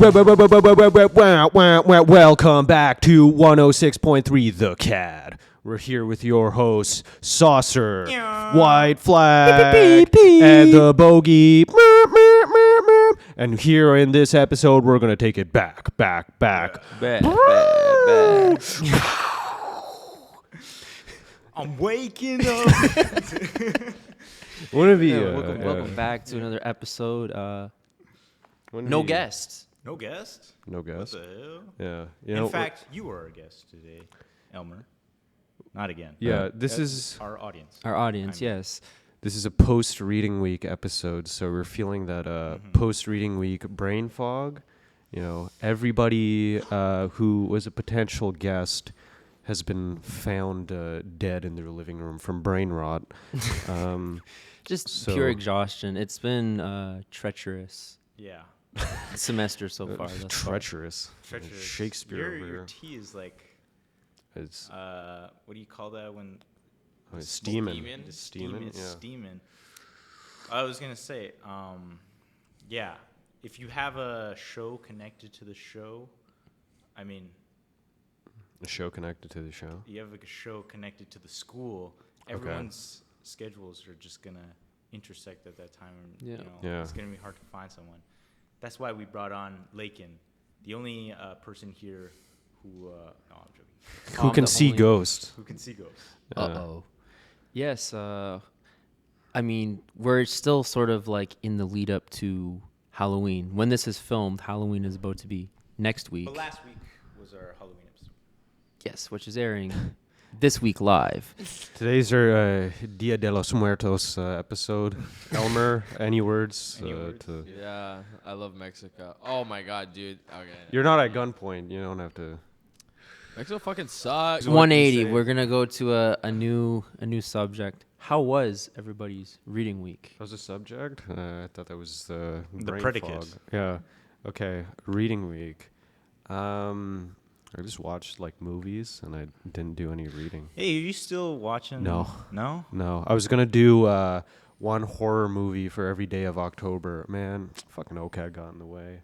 Welcome back to 106.3 The CAD. We're here with your hosts, Saucer, White Flag, and the Bogey. And here in this episode, we're going to take it back. I'm waking up. Welcome back to another episode. No guests. No guest? No guest. What the hell? Yeah. In fact, you are a guest today, Elmer. Not again. Yeah, this is our audience. Our audience, yes. This is a post-reading week episode, so we're feeling that post-reading week brain fog. You know, everybody who was a potential guest has been found dead in their living room from brain rot. Just pure exhaustion. It's been treacherous. Yeah. Semester so far. Treacherous. Treacherous. Shakespeare. Your tea is like, It's what do you call that when? it's steaming. It's Steaming. It's Yeah. steaming. I was going to say, yeah, if you have a show connected to the show, I mean, A show connected to the show. you have like a show connected to the school, everyone's schedules are just going to intersect at that time. And, Yeah. You know, it's going to be hard to find someone. That's why we brought on Lakin, the only person here who, no, I'm joking, Who can see ghosts? who can see ghosts. Uh-oh. Yes, I mean, we're still sort of like in the lead up to Halloween. When this is filmed, Halloween is about to be next week. But last week was our Halloween episode. Yes, which is airing this week live. Today's our Dia de los Muertos episode. Elmer, any words? Any words? Yeah, I love Mexico. Oh my god, dude. Okay. You're not at gunpoint. You don't have to. Mexico fucking sucks. 180. We're gonna go to a new subject. How was everybody's reading week? That was a subject? I thought that was the predicate. Fog. Yeah. Okay. Reading week. I just watched like movies and I didn't do any reading. Hey, are you still watching? No. No? No. I was gonna do one horror movie for every day of October. Man, fucking OCAD got in the way.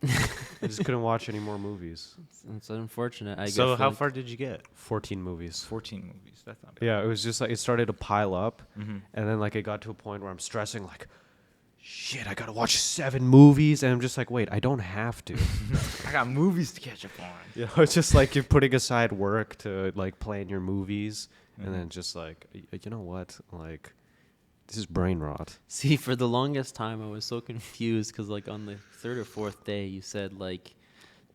I just couldn't watch any more movies. It's unfortunate. I So guess how like- far did you get? 14 movies. 14 movies. That's not bad. Yeah, it was just like it started to pile up, Mm-hmm. and then like it got to a point where I'm stressing like, shit, I gotta watch 7 movies, and I'm just like, wait, I don't have to. I got movies to catch up on. You know, it's just like you're putting aside work to like plan your movies, and then just like, you know what, like, this is brain rot. See, for the longest time, I was so confused because, like, on the 3rd or 4th day, you said, like,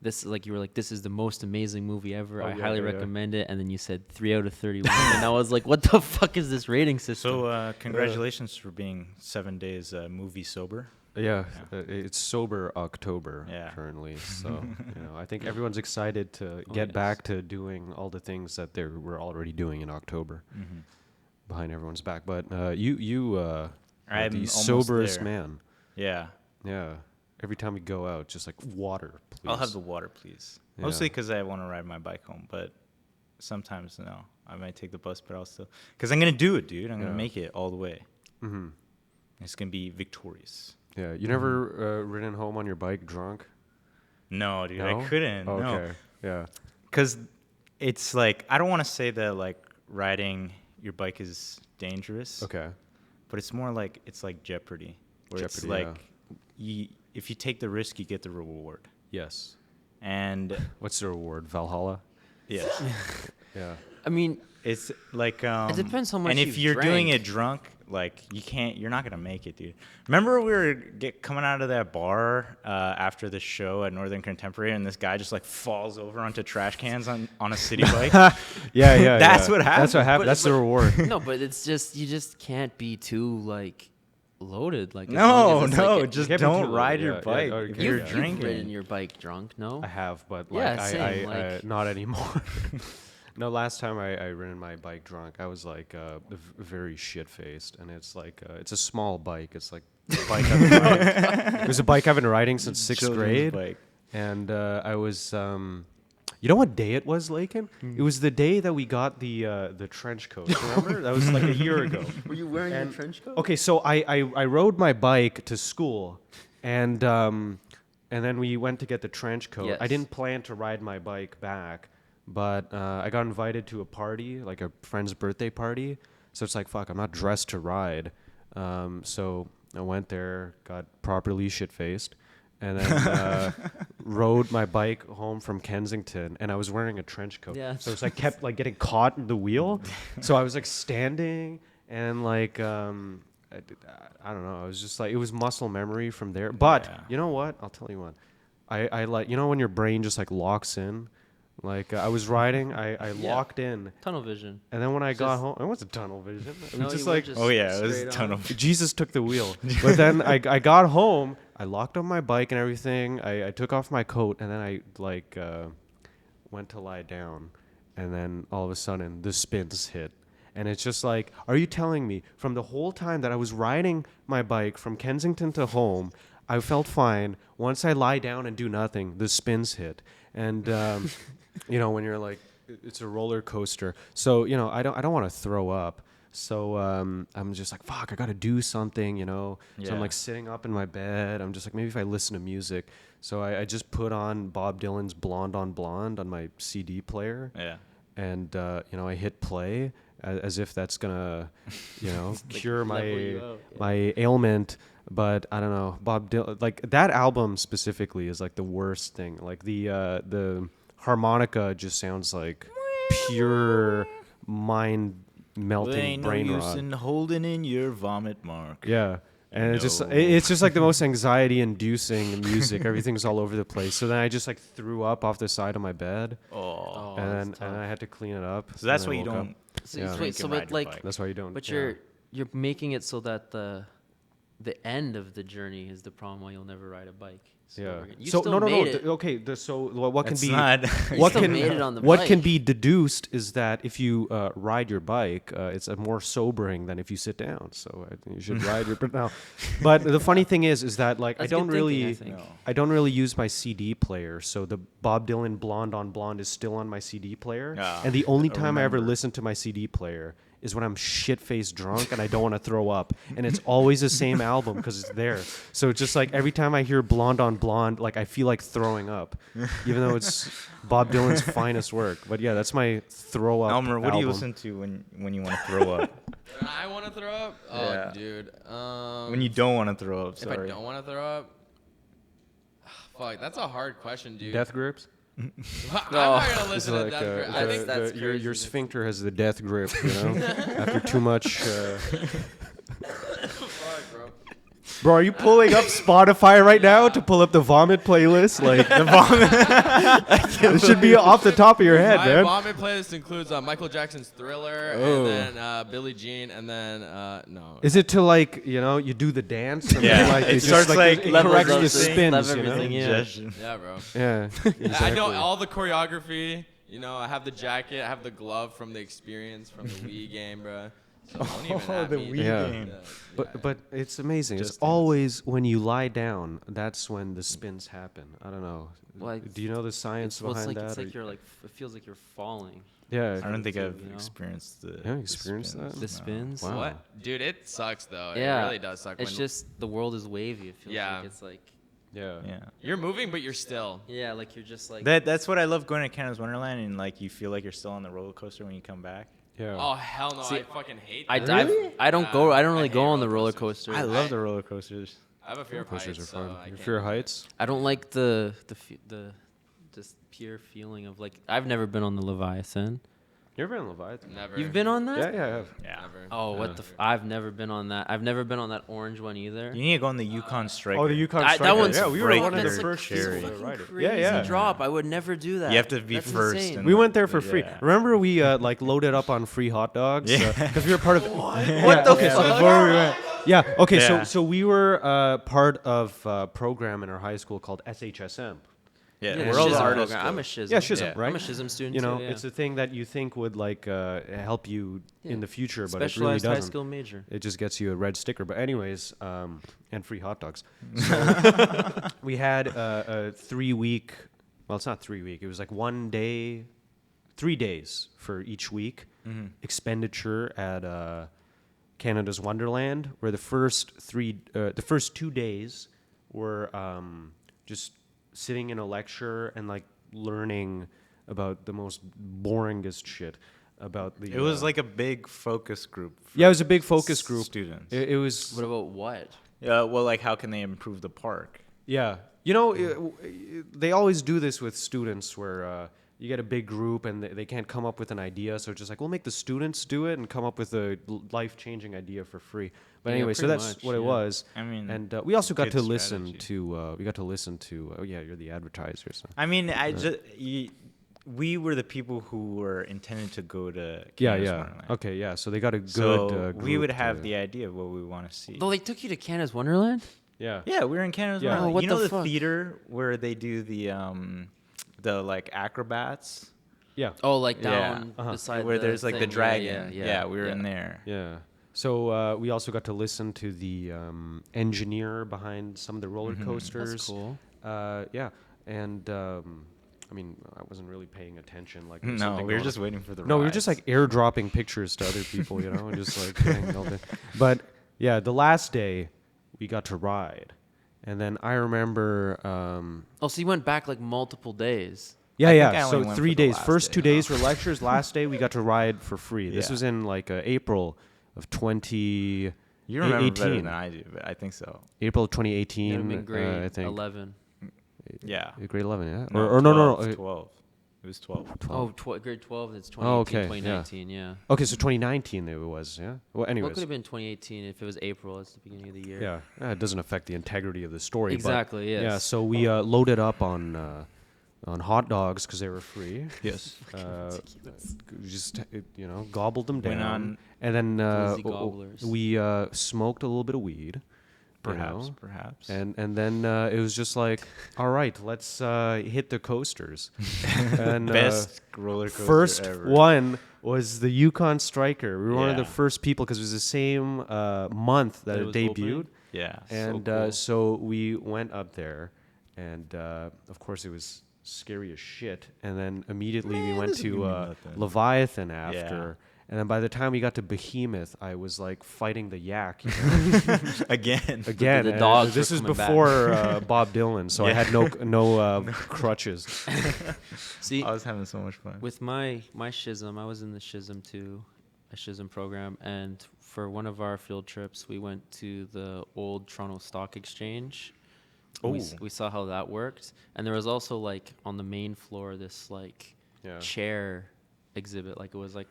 this, like, you were like, this is the most amazing movie ever. Oh, I yeah, highly yeah, recommend it. And then you said 3 out of 31. And I was like, what the fuck is this rating system? So congratulations for being 7 days movie sober. Yeah, it's sober October currently, so you know, I think everyone's excited to get back to doing all the things that they were already doing in October. Mm-hmm. Behind everyone's back, but you are I'm the almost soberest there. man. Yeah. Yeah. Every time we go out, just like water, please. I'll have the water, please. Yeah. Mostly because I want to ride my bike home, but sometimes no. I might take the bus, but I'll still... Because I'm going to do it, dude. I'm going to make it all the way. Mm-hmm. It's going to be victorious. Yeah. You never ridden home on your bike drunk? No, dude. No? I couldn't. Okay. No. Yeah. Because it's like... I don't want to say that, like, riding your bike is dangerous. Okay. But it's more like... It's like Jeopardy. Where it's Jeopardy, like... If you take the risk, you get the reward. Yes. And... What's the reward? Valhalla? Yes. Yeah. I mean, It's like it depends how much and if you've you're doing drank. it drunk, like you're not gonna make it, dude. Remember we were coming out of that bar after the show at Northern Contemporary, and this guy just like falls over onto trash cans on a city bike. Yeah. That's what happened. That's what happened. That's the reward. no, but it's just, you just can't be too, like, loaded. Like, as No, long as it's, no, like, just can't be don't too ride low, your yeah, bike yeah, if okay. you're You've drinking. ridden your bike drunk, no? I have, but Yeah, like same, I like- not anymore. No, last time I ridden my bike drunk, I was like very shit faced, and it's like it's a small bike. It's like a bike I've been riding. It was a bike I've been riding since 6th Children's grade, bike. and I was. You know what day it was, Lakin? It was the day that we got the trench coat. Remember? That was like a year ago. Were you wearing And- your trench coat? Okay, so I rode my bike to school, and and then we went to get the trench coat. I Yes. didn't plan to ride my bike back, but I got invited to a party, like a friend's birthday party. So it's like, fuck, I'm not dressed to ride. So I went there, got properly shit-faced, and then rode my bike home from Kensington, and I was wearing a trench coat. Yeah. So it's like kept like getting caught in the wheel. So I was like standing and like I don't know. I was just like, it was muscle memory from there. But Yeah. you know what? I'll tell you what. I like, you know, when your brain just like locks in. Like I was riding, I Yeah. locked in, Tunnel vision. and then when I got Just- home, it wasn't tunnel vision. It No, was you just were like just Oh yeah, it was straight a ton on. of. Jesus took the wheel. But then I got home, I locked on my bike and everything. I took off my coat, and then I like went to lie down, and then all of a sudden the spins hit. And it's just like, are you telling me from the whole time that I was riding my bike from Kensington to home, I felt fine. Once I lie down and do nothing, the spins hit. And you know, when you're like, it's a roller coaster. So, you know, I don't want to throw up. So I'm just like, fuck, I got to do something, you know. So I'm Yeah. like sitting up in my bed. I'm just like, maybe if I listen to music. So I just put on Bob Dylan's Blonde on Blonde on my CD player. Yeah. And, you know, I hit play as if that's going to, you know, cure level you out, yeah. my ailment. But I don't know, Bob Dylan, like that album specifically is like the worst thing. Like the harmonica just sounds like pure mind melting brain rot. Holding in your vomit mark. Yeah. And it's No. just like the most anxiety inducing music. Everything's all over the place. So then I just like threw up off the side of my bed, Oh. and that's then tough. I had to clean it up. So that's then I why you woke up. don't. So, Yeah. wait, so ride but your like, bike. That's why you don't. but yeah. you're making it so that the end of the journey is the problem why you'll never ride a bike. So Yeah. we're gonna- you So still no. made it. Okay. So what can It's be not. what still can made it on the what can bike. be deduced is that if you ride your bike, it's more sobering than if you sit down. So I think you should ride your now. But the funny thing is that like That's I don't good thinking, really I think. I don't really use my CD player. So the Bob Dylan Blonde on Blonde is still on my CD player, Ah, and the only I time I ever remember. listen to my CD player is when I'm shit-faced drunk and I don't want to throw up, and it's always the same album because it's there. So it's just like every time I hear Blonde on Blonde, like I feel like throwing up, even though it's Bob Dylan's finest work. But yeah, that's my throw up. Elmer, what do you album. listen to when you want to throw up? When I want to throw up? Oh, Yeah. dude. When you don't want to throw up, If I sorry. don't want to throw up? Fuck, that's a hard question, dude. Death grips. I'm not gonna It's listen to like Death Grip. I think that's your crazy. sphincter has the death grip, you know. After too much. fuck, bro. Bro, are you pulling up Spotify right now to pull up the vomit playlist? Like the vomit. It should be off the top of your head, My man. vomit playlist includes Michael Jackson's Thriller, Oh. and then Billie Jean, and then no. Is it to like, you know, you do the dance? And Yeah, then, like, it just, starts like it levels corrects up the the spins, love you know? everything, yeah. Yeah, bro. Yeah, I exactly. know all the choreography. You know, I have the jacket, I have the glove from the experience from the Wii game, bro. So don't even at the me. Wii Yeah. game. But it's amazing. Just It's Dance. always when you lie down, that's when the spins happen. I don't know. Well, Do you know the science Well, behind that? it's or- like you're like it feels like you're falling. yeah. I don't think too, I've you know? experienced the. haven't experienced spins, that? The spins. Wow. What? Dude, it sucks though. Yeah, It really does suck. It's when just the world is wavy. It feels Yeah. like it's like Yeah. Yeah. you're moving, but you're still. yeah, like you're just like That's what I love going to Canada's Wonderland, and like you feel like you're still on the roller coaster when you come back. Yeah. Oh hell no! See, I fucking hate. I, that. I don't go. I don't I really hate go on the roller roller coasters. coaster. I love the roller coasters. I have a fear of Coasters heights, are fun. so I You can't fear do it. heights? I don't like the just pure feeling of like I've never been on the Leviathan. You ever been in Leviathan? Never. You've been on that? Yeah, yeah, I have. Yeah. Never. Oh, what the? I've never been on that. I've never been on that orange one either. You need to go on the Yukon Striker. Oh, the Yukon That Striker. one's yeah, we were one of the freaking first scary. people to ride it. Crazy Yeah, yeah. drop. I would never do that. You have to be That's first insane. and- We went there for free. Yeah. Remember we like loaded up on free hot dogs Yeah. because we were part of. What the okay, so fuck? before we went. Yeah. Okay. Yeah. So we were part of a program in our high school called SHSM. Yeah, Yeah, World Schism Artist program. I'm a Club. schism. Yeah, schism, Yeah. right? I'm a schism student You know, too. Yeah. it's a thing that you think would like help you in the future, but it really Specialized high doesn't. school major. It just gets you a red sticker. But anyways, and free hot dogs. So we had a 3-week. Well, it's not 3-week. It was like 1 day, 3 days for each week expenditure at Canada's Wonderland, where the first 2 days were just sitting in a lecture and like learning about the most boringest shit about the. It was like a big focus group. For yeah, it was a big focus group. Students. It was. What about what? Yeah. Well, like how can they improve the park? Yeah. You know, they always do this with students where you get a big group and they can't come up with an idea. So it's just like, we'll make the students do it and come up with a life-changing idea for free. But Yeah, anyway, so pretty that's much, what it yeah. was. I mean, And we also got good to listen strategy. to, oh yeah, you're the advertiser. So. I mean, we were the people who were intended to go to Yeah, Canada's yeah. Wonderland. Okay, yeah. So they got a good So we group would have to- the idea of what we want to see. Though they took you to Canada's Wonderland? Yeah. Yeah, we were in Canada's Yeah. Wonderland. Oh, what you know the the fuck? theater where they do the like acrobats? Yeah. Oh, like Yeah. down Uh-huh. beside Where the there's like the thing. dragon. Yeah, we were in there. Yeah. So we also got to listen to the engineer behind some of the roller coasters. That's cool. Yeah, and I mean, I wasn't really paying attention. Like, No, something we were going just on. waiting for the No, we were just rides. like airdropping pictures to other people, you know, and just like getting all the- But yeah, the last day we got to ride, and then I remember. Oh, so you went back like multiple days. Yeah, I think I yeah. only So went 3 for the days. last First day, 2 days huh? were lectures. Last day we got to ride for free. This Yeah. was in like April of 2018. You remember better than I do, but I think so. April of That would 2018. have been grade I think. 11. Yeah. Grade 11, yeah. No, Or no, no, 12, no. 12. It was 12. Oh, grade 12. That's 2018, Oh, okay, yeah. 2019. Yeah. Okay, so 2019 it was, yeah. Well, What anyways. could have been 2018 if it was April? It's the beginning of the year. Yeah, it doesn't affect the integrity of the story. Exactly, But, yes. Yeah, so we loaded up on hot dogs because they were free. Yes. We just gobbled them Went down, on- and then Cozy gobblers. we smoked a little bit of weed. you Perhaps, know? perhaps. And then it was just like, all right, let's hit the coasters. And Best roller coaster first ever. one was the Yukon Striker. We were one of the Yeah. first people because it was the same month that That it it was debuted. opening? Yeah. And cool. so we went up there, and of course it was scary as shit. And then immediately we went this would to give me nothing. Leviathan after. Yeah. And then by the time we got to Behemoth, I was like fighting the yak. You know? Again. Again, the and dogs this were is coming back. before Bob Dylan, so I Yeah. had no crutches. See, I was having so much fun. with my schism, I was in the schism too, a schism program, and for one of our field trips, we went to the old Toronto Stock Exchange. We saw how that worked, and there was also like on the main floor this like Yeah. chair exhibit, like it was like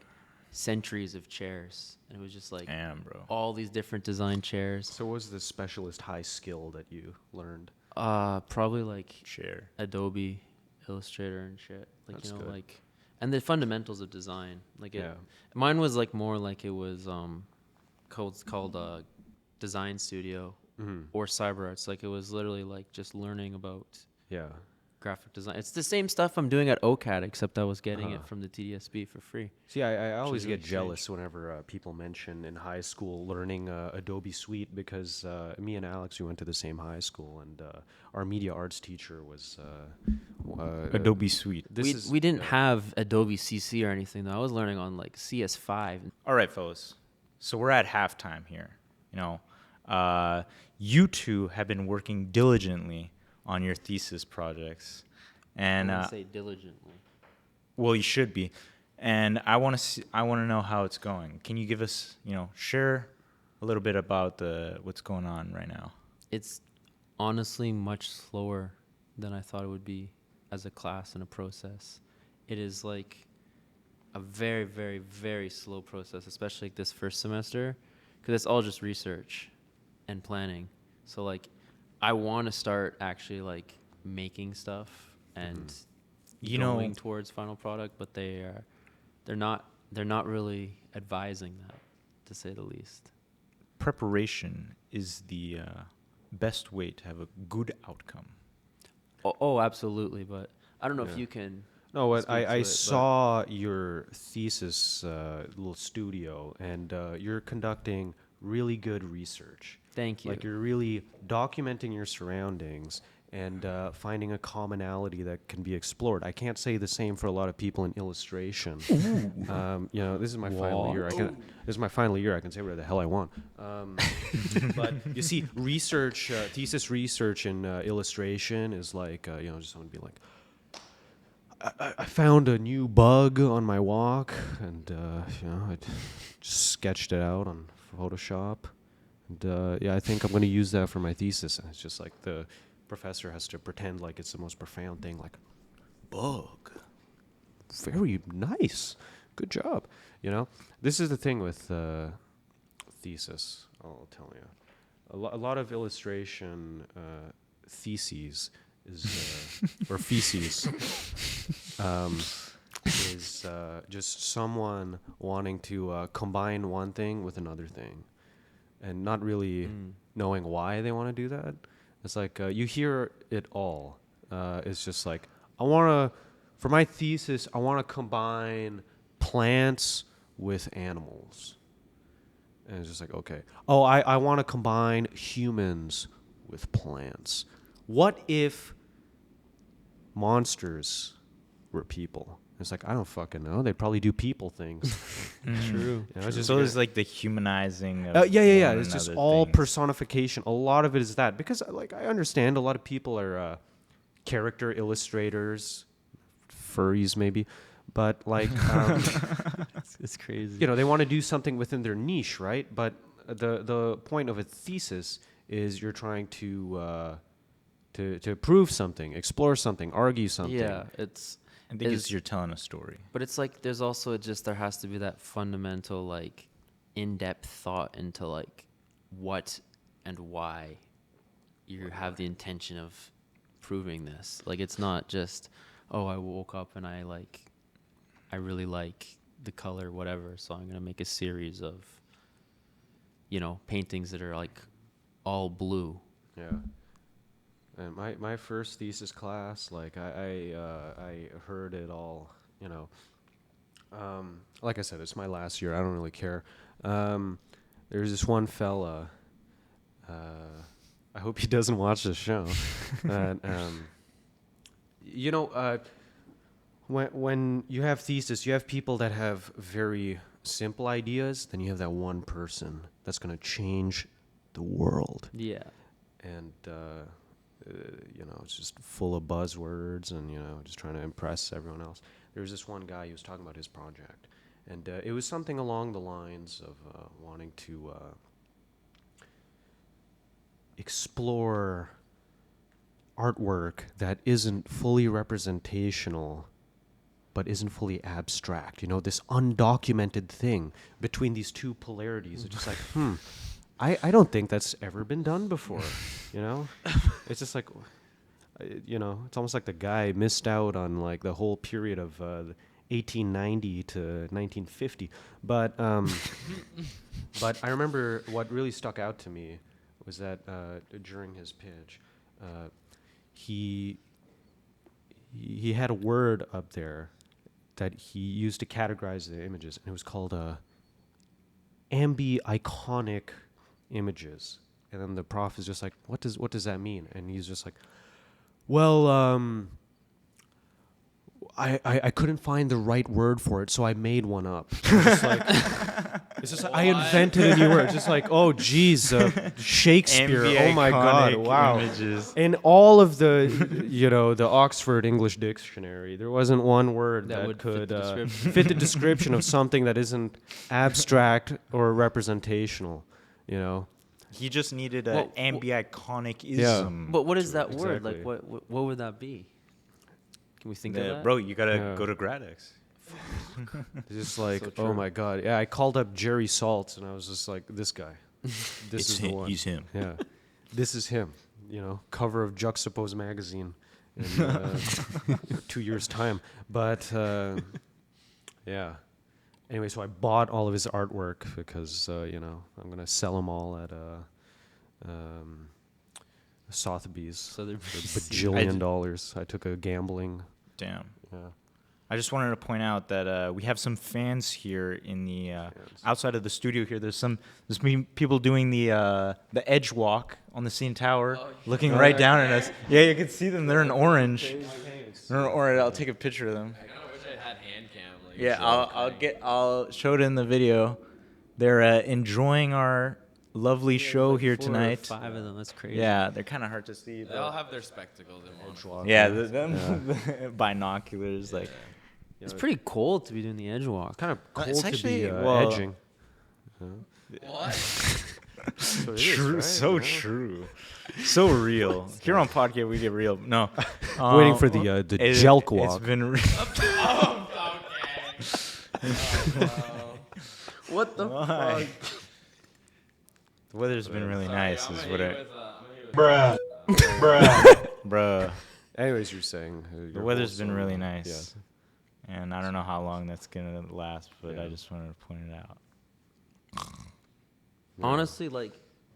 centuries of chairs, and it was just like Damn, bro. all these different design chairs. So what was the specialist high skill that you learned? Probably like Share. Adobe Illustrator and shit. Like That's you know, good. like and the fundamentals of design. Like it, Yeah. mine was like more like it was called Design Studio or Cyber Arts. Like it was literally like just learning about Yeah. graphic design. It's the same stuff I'm doing at OCAD, except I was getting Uh-huh. it from the TDSB for free. See, I always really get strange. jealous whenever people mention in high school learning Adobe Suite because me and Alex, we went to the same high school, and our media arts teacher was Adobe Suite. We didn't have Adobe CC or anything though. I was learning on like CS5. All right, fellas. So we're at halftime here. You know, you two have been working diligently on your thesis projects, and I wouldn't say diligently. well, you should be. And I want to know how it's going. Can you give us, share a little bit about what's going on right now? It's honestly much slower than I thought it would be as a class and a process. It is like a very, very, very slow process, especially like this first semester, because it's all just research and planning. So like, I want to start actually like making stuff and going towards final product, but they're not really advising that, to say the least. Preparation is the best way to have a good outcome. Oh, absolutely, but I don't know if Yeah. you can. No, what speak to I it, but- saw your thesis little studio, and you're conducting really good research. Thank you. Like you're really documenting your surroundings, and finding a commonality that can be explored. I can't say the same for a lot of people in illustration. This is my final year. This is my final year. I can say whatever the hell I want. But you see, thesis research in illustration is like, just someone be like, I found a new bug on my walk, and I just sketched it out on Photoshop. And I think I'm going to use that for my thesis. And it's just like the professor has to pretend like it's the most profound thing, like, bug. Very nice. Good job. This is the thing with thesis, I'll tell you. A lot of illustration theses is, or feces, is just someone wanting to combine one thing with another thing and not really knowing why they want to do that. It's like you hear it all. It's just like, for my thesis, I want to combine plants with animals. And it's just like, okay. Oh, I want to combine humans with plants. What if monsters were people? It's like, I don't fucking know. They'd probably do people things. True. So it's like the humanizing of yeah. one It's just another all things. personification. A lot of it is that. Because, like, I understand a lot of people are character illustrators, furries maybe. But, like, It's crazy. they want to do something within their niche, right? But the point of a thesis is you're trying to prove something, explore something, argue something. Yeah, I think you're telling a story. but it's like there's also there has to be that fundamental like in-depth thought into like what and why you have the intention of proving this. Like it's not just, oh, I woke up and I really like the color whatever, so I'm going to make a series of paintings that are like all blue. Yeah. And my first thesis class, like I heard it all, like I said, it's my last year. I don't really care. There's this one fella. I hope he doesn't watch this show. When you have thesis, you have people that have very simple ideas. Then you have that one person that's going to change the world. Yeah. And it's just full of buzzwords and, just trying to impress everyone else. There was this one guy who was talking about his project, and it was something along the lines of wanting to explore artwork that isn't fully representational but isn't fully abstract. This undocumented thing between these two polarities. It's just like, I don't think that's ever been done before, It's just like, it's almost like the guy missed out on like the whole period of 1890 to 1950. But but I remember what really stuck out to me was that during his pitch, he had a word up there that he used to categorize the images, and it was called ambi-iconic images. And then the prof is just like, what does that mean? And he's just like, well, I couldn't find the right word for it, so I made one up. It's just like I invented a new word. It's just like, oh geez, Shakespeare. Oh my God, wow. Images. In all of the the Oxford English Dictionary, there wasn't one word that would could fit the description. fit the description of something that isn't abstract or representational. He just needed Well, an ambi-iconic-ism. But what is that word? Exactly. Like what would that be? Can we think of that? Bro, you gotta Yeah. go to Gradex. It's just like, So oh true. my God. Yeah, I called up Jerry Saltz, and I was just like, this guy. This is the one. He's him. Yeah. This is him. Cover of Juxtapose magazine in 2 years' time. But, yeah. Anyway, so I bought all of his artwork because, I'm going to sell them all at Sotheby's for bajillion dollars. I took a gambling. Damn. Yeah. I just wanted to point out that we have some fans here in the outside of the studio here. There's people doing the edge walk on the CN Tower, looking right down at us. Yeah, you can see them. They're in orange. They're in orange. I'll take a picture of them. I kind of wish I had hand cam. Like, Yeah, so I'll show it in the video. They're enjoying our lovely show here 4 or tonight. 5 of them. That's crazy. Yeah, they're kind of hard to see. They all But have their spectacles in one. yeah, binoculars. Like, It's pretty cold to be doing the edge walk. Kind of cold It's to actually- be well- edging. What? That's what it is, true, right? so Yeah. true, so real. Here on podcast, we get real. No, Waiting for the jelk walk. It's been. Oh, okay. What the Why? The weather's been really nice, is what I. Bruh. Bruh. Anyways, you're saying The weather's been really nice. And I don't know how long that's gonna last, but Yeah. I just wanted to point it out. Honestly, like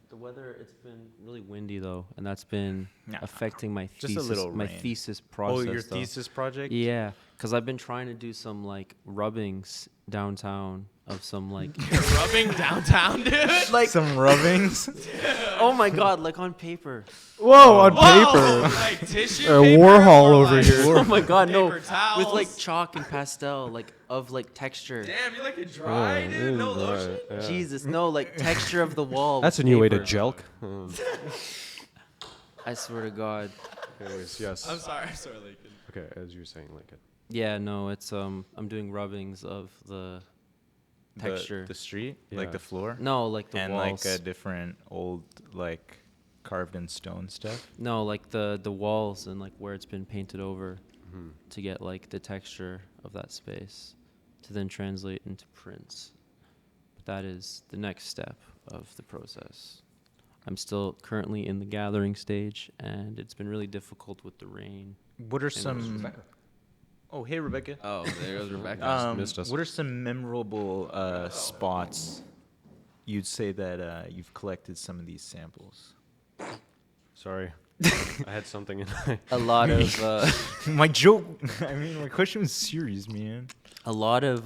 the weather, it's been really windy though, and that's been Nah. affecting my Just a thesis. little my rain. thesis process. Oh, your though. thesis project? Yeah, because I've been trying to do some like rubbings downtown of some like. You're rubbing downtown, dude. Like some rubbings. Oh my god, like on paper. Whoa, on Whoa, paper. like tissue Warhol or over like here. Oh my god, no. paper towels? With like chalk and pastel, like of like texture. Damn, you like it dry, Yeah, dude? it No is lotion? right, yeah. Jesus, no, like texture of the wall. That's a with new way to paper. jelk. I swear to God. Anyways, yes. I'm sorry, Lincoln. Okay, as you were saying, like it. Yeah, no, it's I'm doing rubbings of the texture. The street, Yeah. like the floor, No, like the and walls. like different old like carved in stone stuff. No, like the walls and like where it's been painted over Mhm. to get like the texture of that space to then translate into prints. But that is the next step of the process. I'm still currently in the gathering stage, and it's been really difficult with the rain. What are And some? Oh, hey Rebecca. Oh, there goes Rebecca. missed us. What are some memorable spots you'd say that you've collected some of these samples? Sorry. I had something in A lot of My joke. I mean, my question was serious, man. a lot of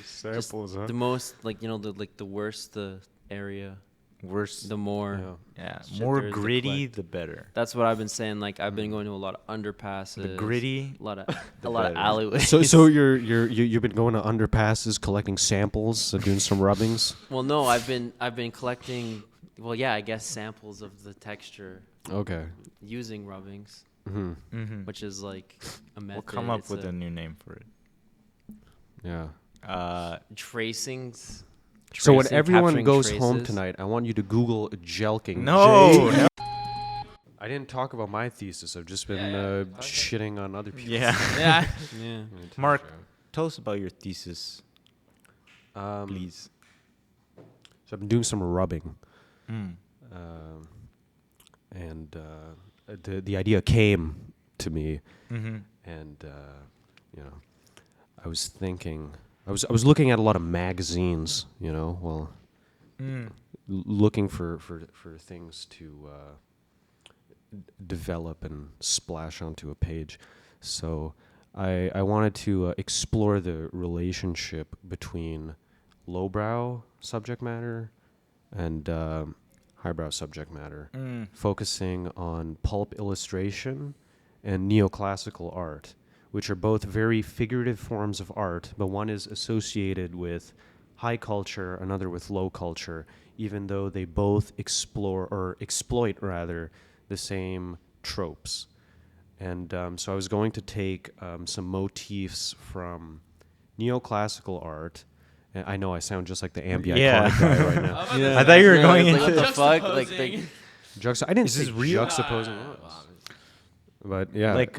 samples, huh? the most like the worse the area, Worse. the more. Yeah. Yeah, shit more there is to gritty, collect. the better. That's what I've been saying. Like I've been going to a lot of underpasses. The gritty. A lot of the a lot of better. alleyways. So you've been going to underpasses, collecting samples, doing some rubbings. Well, no, I've been collecting. Well, yeah, I guess samples of the texture Okay. using rubbings, Hmm. Mm-hmm. which is like a method. We'll come up It's with a new name for it. Yeah. tracings. So when tracing, everyone capturing goes home traces. tonight, I want you to Google jelking. No. J- I didn't talk about my thesis. I've just been shitting on other people. Yeah. Yeah. Yeah. Mark, tell us about your thesis, Um, please. So I've been doing some rubbing, Mm. and the idea came to me, Mm-hmm. and I was thinking, I was looking at a lot of magazines, while Mm. looking for things to develop and splash onto a page. So I wanted to explore the relationship between lowbrow subject matter and highbrow subject matter, Mm. focusing on pulp illustration and neoclassical art, which are both very figurative forms of art, but one is associated with high culture, another with low culture, even though they both exploit the same tropes. And so I was going to take some motifs from neoclassical art. And I know I sound just like the ambient Yeah. iconic guy right now. I thought you were Yeah, going it's like, into. what the fuck? Like, Juxtaposing. I didn't Is say this real? juxtaposing. But yeah, Like,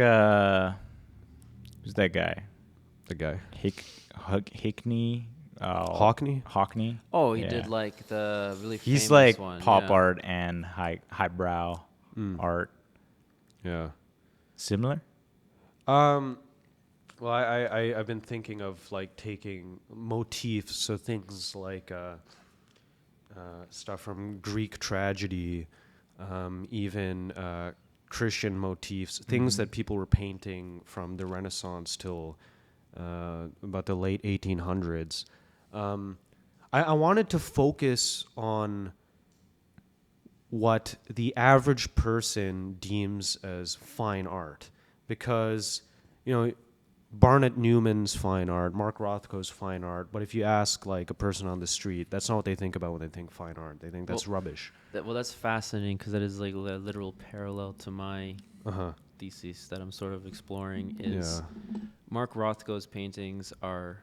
who's that guy? the guy. Hickney? Hockney? Hockney? oh, he Yeah. did like the really. He's famous like one, pop yeah. art and highbrow art. Yeah. Similar? Well, I've been thinking of like taking motifs, so things like stuff from Greek tragedy, even Christian motifs, things that people were painting from the Renaissance till about the late 1800s. I wanted to focus on what the average person deems as fine art, because Barnett Newman's fine art, Mark Rothko's fine art, but if you ask like a person on the street, that's not what they think about when they think fine art. They think that's rubbish. That's fascinating because that is like a literal parallel to my Uh-huh. thesis that I'm sort of exploring. Is Mark Rothko's paintings are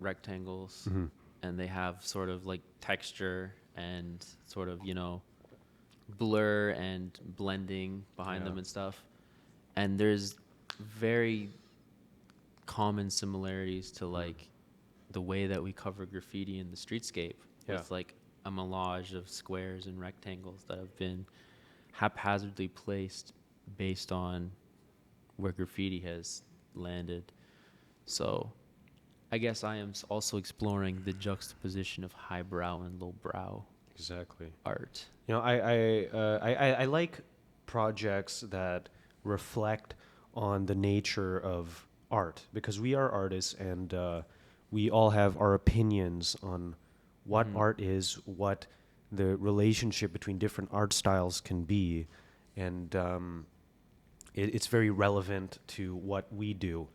rectangles, and they have sort of like texture and sort of blur and blending behind them and stuff. And there's very common similarities to like the way that we cover graffiti in the streetscape with like a melange of squares and rectangles that have been haphazardly placed based on where graffiti has landed. So I guess I am also exploring the juxtaposition of highbrow and lowbrow art. I like projects that reflect on the nature of art, because we are artists, and we all have our opinions on what art is, what the relationship between different art styles can be, and it's very relevant to what we do.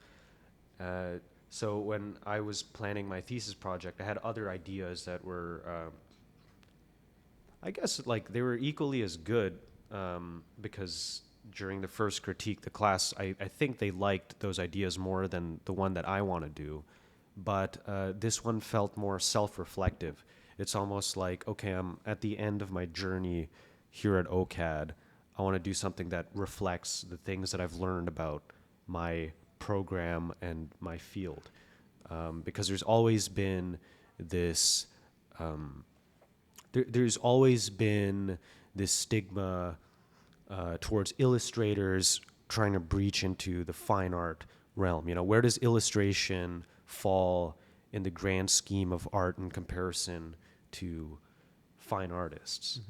So when I was planning my thesis project, I had other ideas that were, I guess, like they were equally as good, because during the first critique, the class, I think they liked those ideas more than the one that I want to do. But this one felt more self-reflective. It's almost like, okay, I'm at the end of my journey here at OCAD. I want to do something that reflects the things that I've learned about my program and my field. Because there's always been this, there's always been this stigma towards illustrators trying to breach into the fine art realm. Where does illustration fall in the grand scheme of art in comparison to fine artists?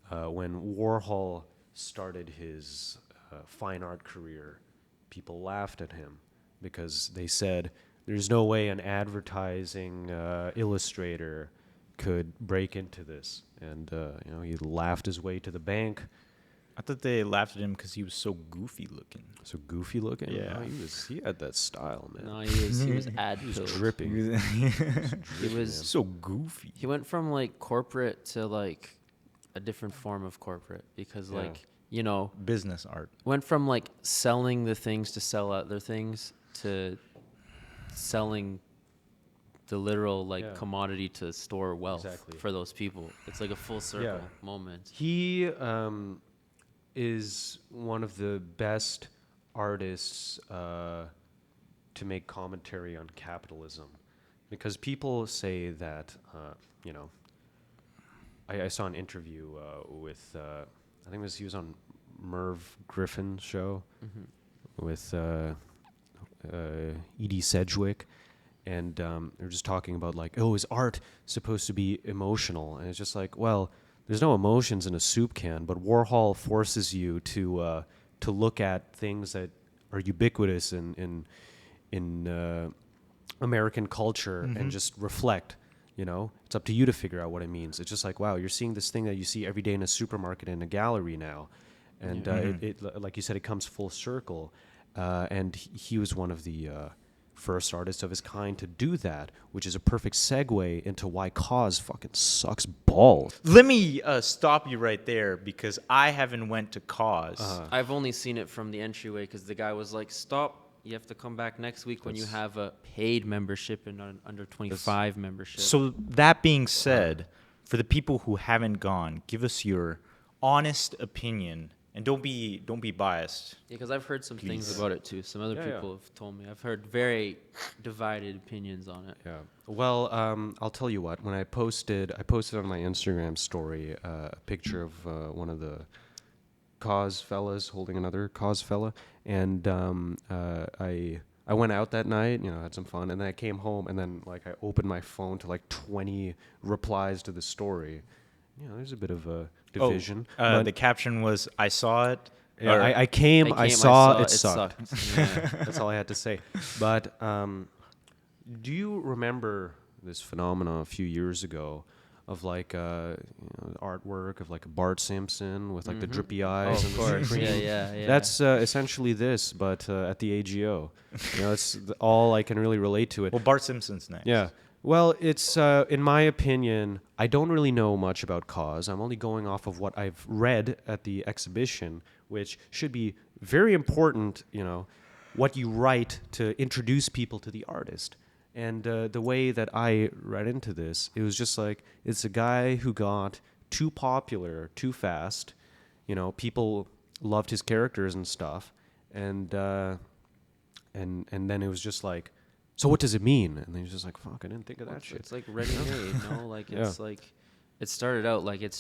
When Warhol started his fine art career, people laughed at him because they said, there's no way an advertising illustrator could break into this. And, he laughed his way to the bank. I thought they laughed at him because he was so goofy looking. So goofy looking? Yeah. Oh, he had that style, man. No, he was ad He was filled. dripping. He was so goofy. He went from like corporate to like a different form of corporate because Business art. went from like selling the things to sell other things to selling the literal commodity to store wealth for those people. It's like a full circle moment. He is one of the best artists to make commentary on capitalism, because people say that I saw an interview with I think he was on Merv Griffin's show with Edie Sedgwick, and they're just talking about like, oh, is art supposed to be emotional? And it's just like, well, there's no emotions in a soup can, but Warhol forces you to look at things that are ubiquitous in American culture and just reflect. It's up to you to figure out what it means. It's just like, wow, you're seeing this thing that you see every day in a supermarket and a gallery now, and it like you said, it comes full circle. And he was one of the first artists of his kind to do that, which is a perfect segue into why Cause fucking sucks balls. Let me stop you right there because I haven't went to Cause. I've only seen it from the entryway because the guy was like, stop. You have to come back next week when you have a paid membership and an under 25 membership. So that being said, for the people who haven't gone, give us your honest opinion. And don't be biased. Yeah, because I've heard some things about it too. Some other people have told me. I've heard very divided opinions on it. Yeah. Well, I'll tell you what. When I posted on my Instagram story a picture of one of the Cause fellas holding another Cause fella, and I went out that night, had some fun, and then I came home, and then I opened my phone to 20 replies to the story. There's a bit of a division. The caption was, I saw it. Yeah, I came, I saw, it sucked. Yeah, that's all I had to say. But do you remember this phenomenon a few years ago of like artwork of like a Bart Simpson with like the drippy eyes Oh, and of the course. cream. Yeah. That's essentially this, but at the AGO. It's all I can really relate to it. Well, Bart Simpson's next. Yeah. Well, it's in my opinion, I don't really know much about cause. I'm only going off of what I've read at the exhibition, which should be very important, what you write to introduce people to the artist. And the way that I read into this, it was just like, it's a guy who got too popular too fast. People loved his characters and stuff. And then it was just like, so what does it mean? And then he's just like, fuck, I didn't think of that shit. It's like ready-made, no? Like, it's like, it started out like it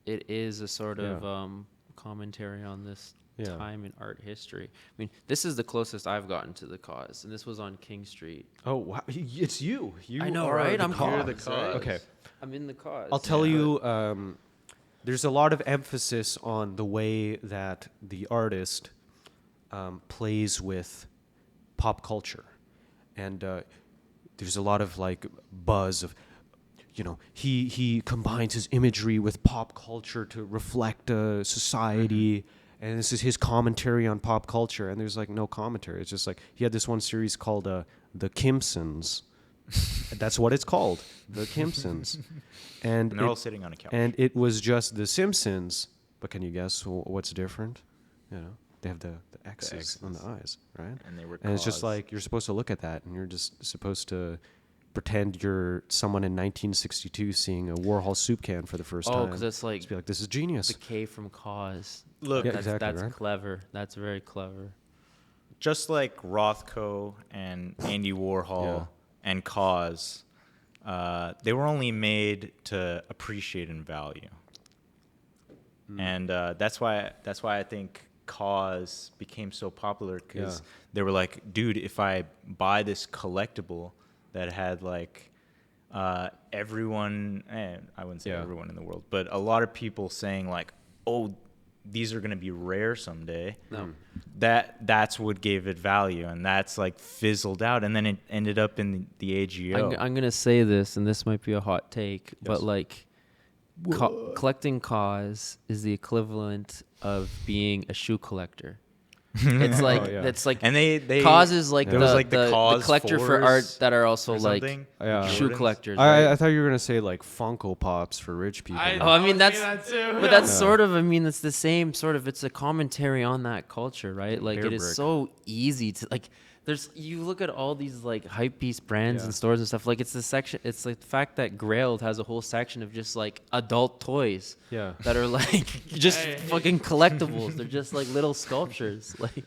is a sort of commentary on this time in art history. I mean, this is the closest I've gotten to the cause, and this was on King Street. Oh, wow. It's you. I know, are right? the I'm cause. the cause. Okay. I'm in the cause. I'll tell you, there's a lot of emphasis on the way that the artist plays with pop culture. And there's a lot of like buzz of, he combines his imagery with pop culture to reflect society. And this is his commentary on pop culture. And there's like no commentary. It's just like he had this one series called The Kimpsons. That's what it's called, The Kimpsons. And they're all sitting on a couch. And it was just The Simpsons. But can you guess what's different? They have the X's on the eyes, right? And they were And it's just cause. like, you're supposed to look at that, and you're just supposed to pretend you're someone in 1962 seeing a Warhol soup can for the first time. Oh, because it's like Just be like, this is genius. the K from cause. Look, Yeah, that's, exactly, that's right? clever. That's very clever. just like Rothko and Andy Warhol and Cause, they were only made to appreciate and value. And that's why I think Cause became so popular, because they were like, dude, if I buy this collectible that had like everyone, I wouldn't say everyone in the world, but a lot of people saying like, oh, these are going to be rare someday. No. That's what gave it value, and that's like fizzled out, and then it ended up in the AGO. I'm going to say this, and this might be a hot take, but like collecting cause is the equivalent of being a shoe collector. It's like it's like, and they cause is like there the, was like the Cause collector for 4s art that are also or like something. shoe Jordans. collectors. Right? I thought you were going to say like Funko Pops for rich people. I mean, that's, that too. but that's sort of, I mean, it's the same sort of, it's a commentary on that culture, right? Like, Bear it is brick. so easy to, like, you look at all these, like, hype piece brands and stores and stuff, like, it's the section, it's like the fact that Grailed has a whole section of just, like, adult toys that are, like, just fucking collectibles. They're just, like, little sculptures. Like,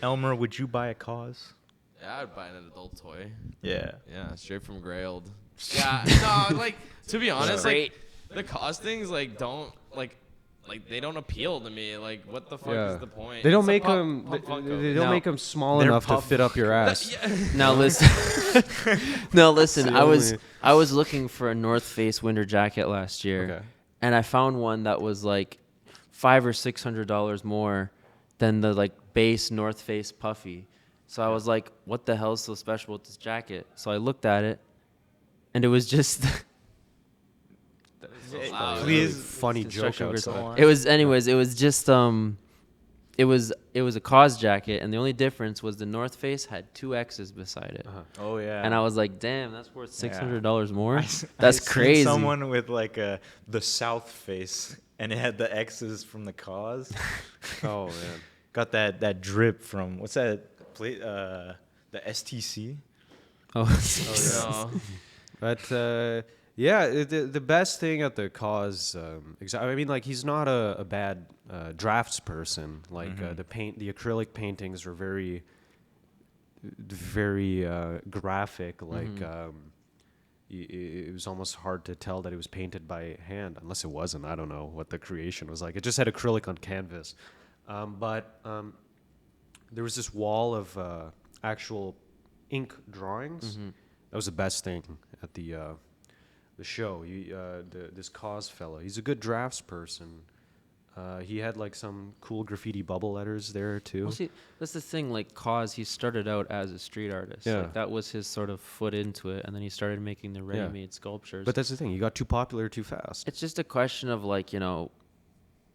Elmer, would you buy a Cause? Yeah, I'd buy an adult toy. Yeah. Yeah, straight from Grailed. Yeah, no, like, to be honest, like, the cost things, like, don't, like they don't appeal to me. Like, what the fuck is the point? They don't It's a make pop- them. pop Funko. They don't No. make them small They're enough to pop fit up your ass. now listen. No, listen. It's the I was looking for a North Face winter jacket last year, Okay. and I found one that was like $500 or $600 more than the like base North Face puffy. So I was like, "What the hell is so special with this jacket?" So I looked at it, and it was just Please. Funny joke Construction workers. outside. It was, anyways. It was just it was a Cause jacket, and the only difference was the North Face had 2 X's beside it. Oh yeah. And I was like, damn, that's worth $600 more. I That's seen crazy. Someone with like the South Face, and it had the X's from the Cause. Oh man. Got that drip from what's that? The STC. Oh, No. But yeah, the best thing at the Cause, I mean, like, he's not a bad drafts person. Like the acrylic paintings were very, very graphic. Like it was almost hard to tell that it was painted by hand, unless it wasn't. I don't know what the creation was like. It just had acrylic on canvas. But there was this wall of actual ink drawings. That was the best thing at the show. This Cause fellow, he's a good drafts person. He had like some cool graffiti bubble letters there too. Well, see, that's the thing. Like, Cause, he started out as a street artist. Yeah. Like, that was his sort of foot into it, and then he started making the ready-made sculptures. But that's the thing. You got too popular too fast. It's just a question of, like, you know,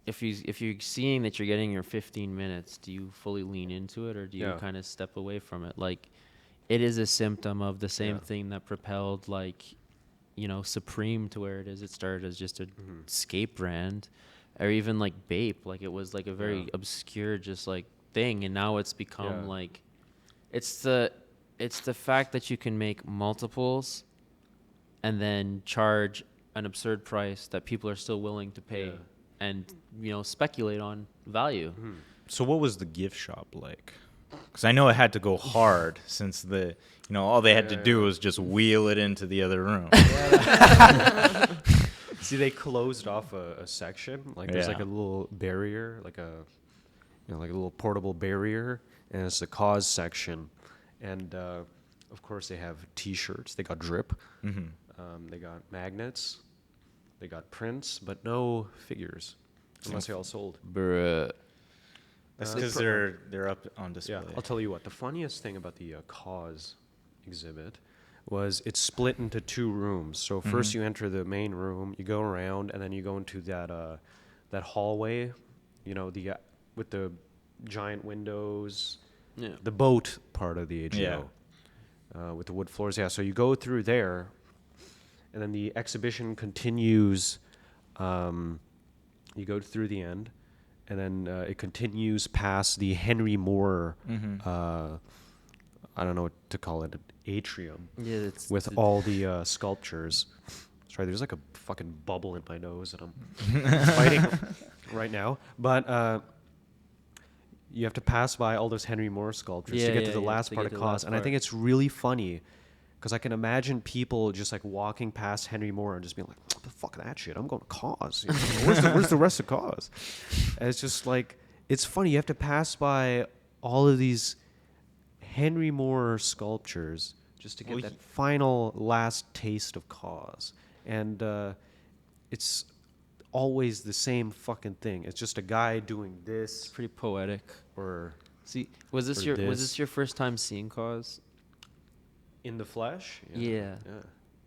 if you're seeing that you're getting your 15 minutes, do you fully lean into it, or do you kind of step away from it? Like, it is a symptom of the same thing that propelled, like, you know, Supreme to where it is. It started as just a skate brand, or even like Bape. Like, it was like a very obscure, just like thing, and now it's become like, it's the fact that you can make multiples, and then charge an absurd price that people are still willing to pay, and, you know, speculate on value. So what was the gift shop like? Because I know it had to go hard since all they had to do was just wheel it into the other room. See, they closed off a section. Like there's like a little barrier, like a little portable barrier, and it's the Cause section. And of course they have T-shirts. They got drip. They got magnets. They got prints, but no figures, unless they all sold. Bruh. That's because they're up on display. Yeah, I'll tell you what. The funniest thing about the Cause exhibit was it's split into 2 rooms. So first you enter the main room, you go around, and then you go into that hallway, you know, with the giant windows, the boat part of the AGO, with the wood floors. Yeah, so you go through there, and then the exhibition continues. You go through the end. And then it continues past the Henry Moore, I don't know what to call it, an atrium, with all the sculptures. Sorry, there's like a fucking bubble in my nose, and I'm fighting right now. But you have to pass by all those Henry Moore sculptures to get to the last part of Cause. And I think it's really funny, because I can imagine people just like walking past Henry Moore and just being like, what the fuck that shit? I'm going to Cause. You know, where's the rest of Cause? And it's just like, it's funny. You have to pass by all of these Henry Moore sculptures just to get that final last taste of Cause. And it's always the same fucking thing. It's just a guy doing this. Pretty poetic. Or see, was this your first time seeing Cause? In the flesh? Yeah.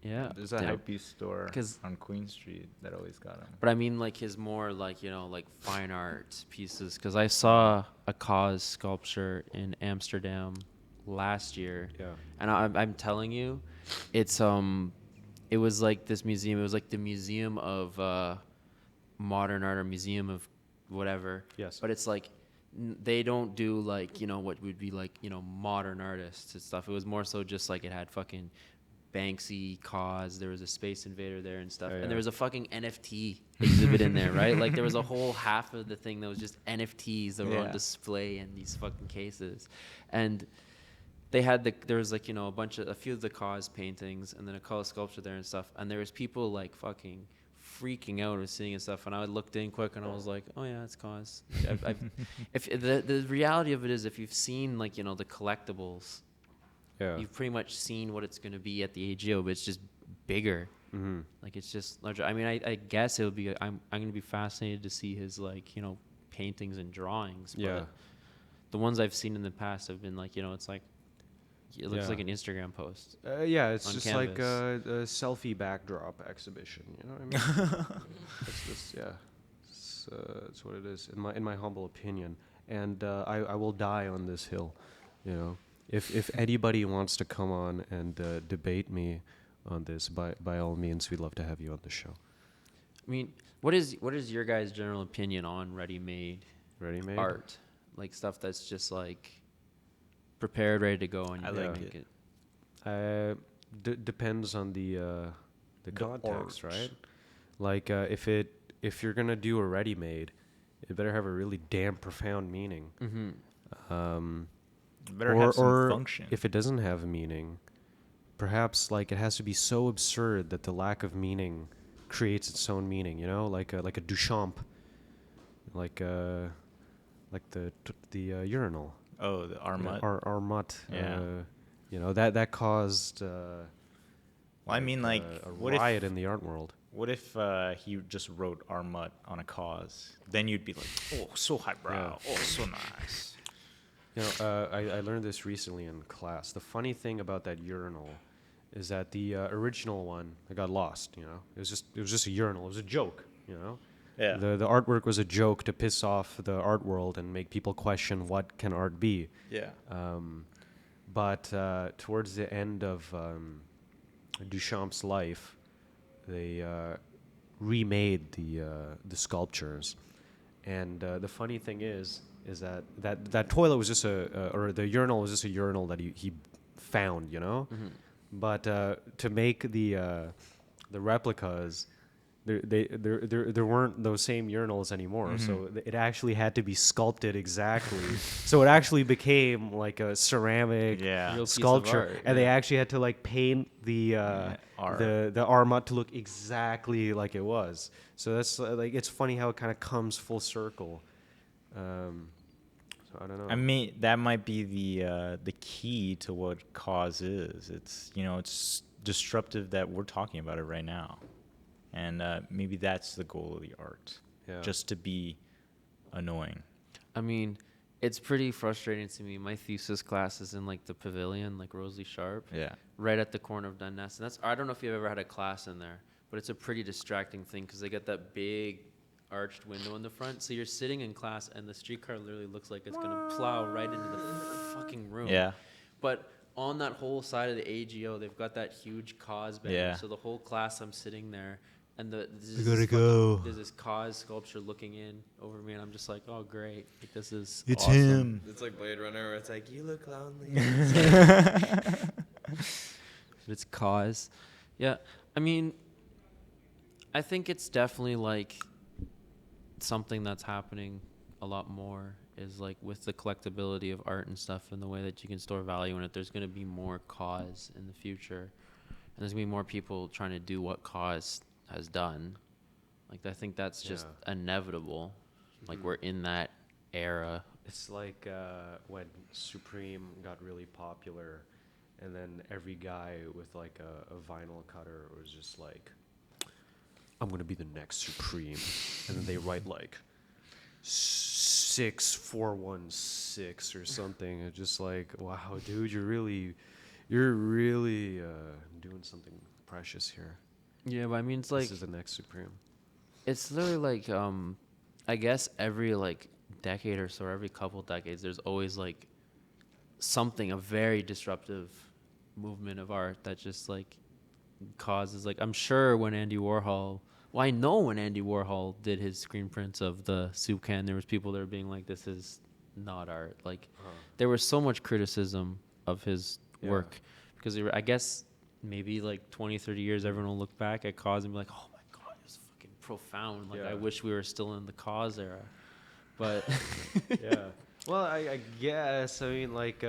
There's a hypebeast store on Queen Street that always got him. But I mean, like, his more, like, you know, like fine art pieces. Because I saw a Cause sculpture in Amsterdam last year. Yeah. And I'm telling you, it was like this museum. It was like the Museum of Modern Art, or Museum of whatever. Yes. But it's like, they don't do, like, you know, what would be like, you know, modern artists and stuff. It was more so just like, it had fucking Banksy, Cause, there was a Space Invader there and stuff. And there was a fucking NFT exhibit in there, right? Like, there was a whole half of the thing that was just NFTs that were on display in these fucking cases. And they had there was like, you know, a few of the Cause paintings, and then a color sculpture there and stuff. And there was people like fucking freaking out of seeing and stuff, and I looked in quick and I was like, oh yeah, it's Cause. If the reality of it is, if you've seen, like, you know, the collectibles, you've pretty much seen what it's going to be at the AGO, but it's just bigger. Like, it's just larger. I mean, I guess it would be, I'm going to be fascinated to see his, like, you know, paintings and drawings, but the ones I've seen in the past have been like, you know, it's like, it looks like an Instagram post. It's just canvas. like a selfie backdrop exhibition. You know what I mean? It's what it is, in my humble opinion. And I will die on this hill. You know, if anybody wants to come on and debate me on this, by all means, we'd love to have you on the show. I mean, what is your guys' general opinion on ready-made art? Like, stuff that's just like prepared, ready to go, and I like it. Depends on the context, right? Like, if you're gonna do a ready-made, it better have a really damn profound meaning. Better have some function. If it doesn't have a meaning, perhaps like it has to be so absurd that the lack of meaning creates its own meaning. You know, like a Duchamp, like the urinal. Oh, the Armut. Armut. Yeah. You know, that caused well, I mean, like, a riot in the art world. What if he just wrote Armut on a cause? Then you'd be like, oh, so highbrow. Oh, so nice. You know, I learned this recently in class. The funny thing about that urinal is that the original one that got lost. You know, it was just a urinal. It was a joke. You know, Yeah. the artwork was a joke to piss off the art world and make people question what can art be. Yeah. But towards the end of Duchamp's life, they remade the sculptures, and the funny thing is that toilet was just or the urinal was just a urinal that he found, you know. But to make the replicas, there weren't those same urinals anymore. So it actually had to be sculpted exactly. So it actually became like a ceramic Yeah. Real piece of sculpture, art, and they yeah. actually had to like paint the art. the Armut to look exactly like it was. So that's like, it's funny how it kind of comes full circle. So I don't know. I mean, that might be the key to what cause is. It's, you know, it's disruptive that we're talking about it right now, and maybe that's the goal of the art, just to be annoying. I mean, it's pretty frustrating to me. My thesis class is in like the pavilion, like Rosalie Sharp, right at the corner of Dundas. And that's, I don't know if you've ever had a class in there, but it's a pretty distracting thing because they got that big arched window in the front. So you're sitting in class and the streetcar literally looks like it's gonna plow right into the fucking room. Yeah. But on that whole side of the AGO, they've got that huge cause banner. Yeah. So the whole class, I'm sitting there, and go. there's this cause sculpture looking in over me, and I'm just like, oh great, like, this is It's awesome. him. It's like Blade Runner, where it's like, you look lonely. It's cause. Yeah, I mean, I think it's definitely like something that's happening a lot more is like with the collectability of art and stuff and the way that you can store value in it, there's going to be more cause in the future, and there's going to be more people trying to do what cause has done. Like, I think that's just inevitable. Like, we're in that era. It's like when Supreme got really popular, and then every guy with like a vinyl cutter was just like, I'm gonna be the next Supreme, and then they write like 6416 or something. It's just like, wow, dude, you're really doing something precious here. Yeah, but I mean, it's like, this is the next Supreme. it's literally like, I guess every like decade or so, every couple decades, there's always like something, a very disruptive movement of art that just like causes, like, I'm sure when Andy Warhol, well, I know when Andy Warhol did his screen prints of the soup can, there was people that were being like, this is not art. Like, there was so much criticism of his work because I guess maybe like 20, 30 years, everyone will look back at Cause and be like, oh my God, it was fucking profound. Like, I wish we were still in the Cause era. But Well, I guess, I mean, like,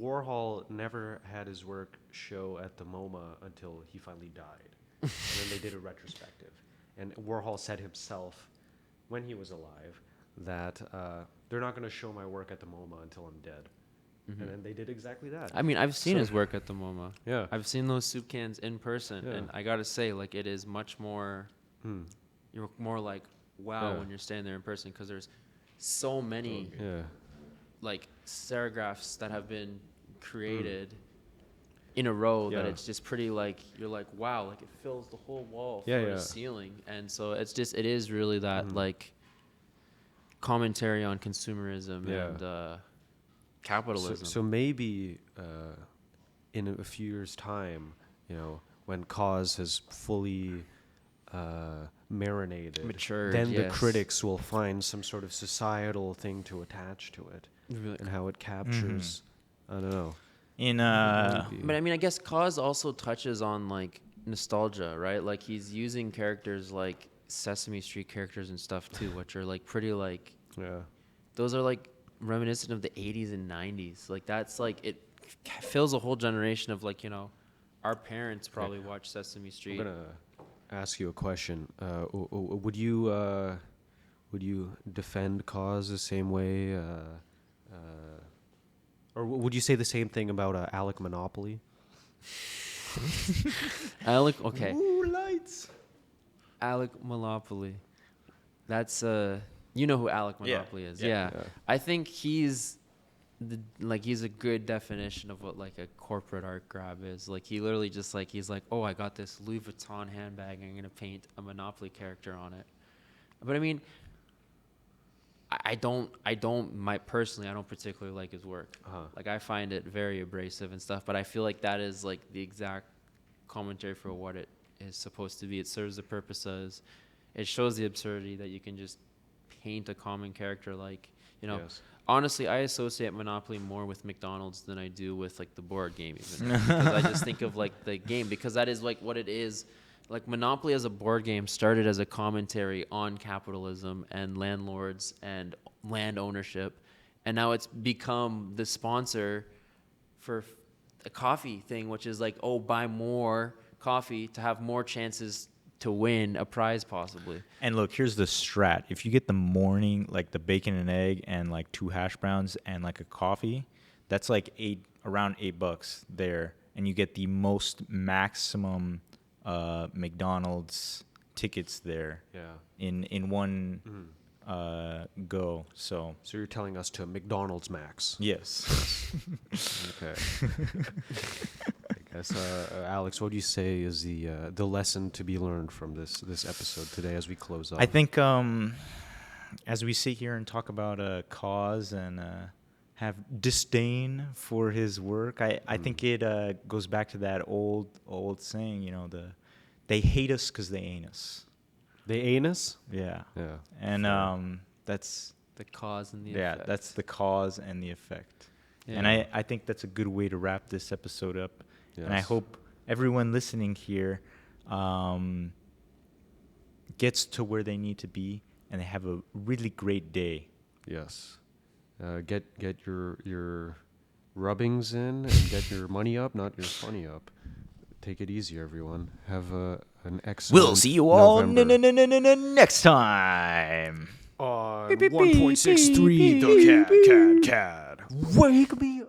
Warhol never had his work show at the MoMA until he finally died. And then they did a retrospective. And Warhol said himself, when he was alive, that they're not going to show my work at the MoMA until I'm dead. And then they did exactly that. I mean, I've seen his work at the MoMA. Yeah. I've seen those soup cans in person, and I gotta say, like, it is much more. You're more like, wow, when you're standing there in person, because there's so many like serigraphs that have been created in a row that it's just pretty, like, you're like, wow, like, it fills the whole wall for the ceiling. And so it's just, it is really that like commentary on consumerism and capitalism. So maybe in a few years' time, you know, when Cause has fully marinated, matured, then the critics will find some sort of societal thing to attach to it, Really. and how it captures. I don't know. But I mean, I guess Cause also touches on like nostalgia, right? Like, he's using characters like Sesame Street characters and stuff too, which are like pretty like those are like reminiscent of the 80s and 90s. Like, that's like, it fills a whole generation of, like, you know, our parents probably watched Sesame Street. I'm gonna ask you a question. Would you defend Cause the same way, or would you say the same thing about Alec Monopoly? Alec, okay. Ooh, lights. Alec Monopoly. That's you know who Alec Yeah. Monopoly is. Yeah. Yeah. I think he's he's a good definition of what like a corporate art grab is. Like he literally just like he's like, "Oh, I got this Louis Vuitton handbag and I'm going to paint a Monopoly character on it." But I mean, I don't personally I don't particularly like his work. Like I find it very abrasive and stuff, but I feel like that is like the exact commentary for what it is supposed to be. It serves the purpose as it shows the absurdity that you can just paint a common character like, you know. Yes. Honestly, I associate Monopoly more with McDonald's than I do with like the board game even. Because I just think of like the game because that is like what it is. Like Monopoly as a board game started as a commentary on capitalism and landlords and land ownership, and now it's become the sponsor for a coffee thing, which is like, oh, buy more coffee to have more chances to win a prize possibly. And look, here's the strat. If you get the morning, like the bacon and egg and like 2 hash browns and like a coffee, that's like around $8 there. And you get the most maximum McDonald's tickets there in one go. So you're telling us to McDonald's max. yes. Okay. I guess, Alex, what do you say is the lesson to be learned from this episode today as we close up? I think as we sit here and talk about cause and have disdain for his work, I think it goes back to that old saying, you know, they hate us because they ain't us. They ain't us? Yeah. Yeah. And that's The cause and the effect. that's the cause and the effect. Yeah. And I think that's a good way to wrap this episode up. And I Yes. hope everyone listening here gets to where they need to be and they have a really great day. Yes. Get your rubbings in and get your money up, not your funny up. Take it easy, everyone. Have an excellent We'll see you all November. next time. On 1.63 the CAD. Wake me up.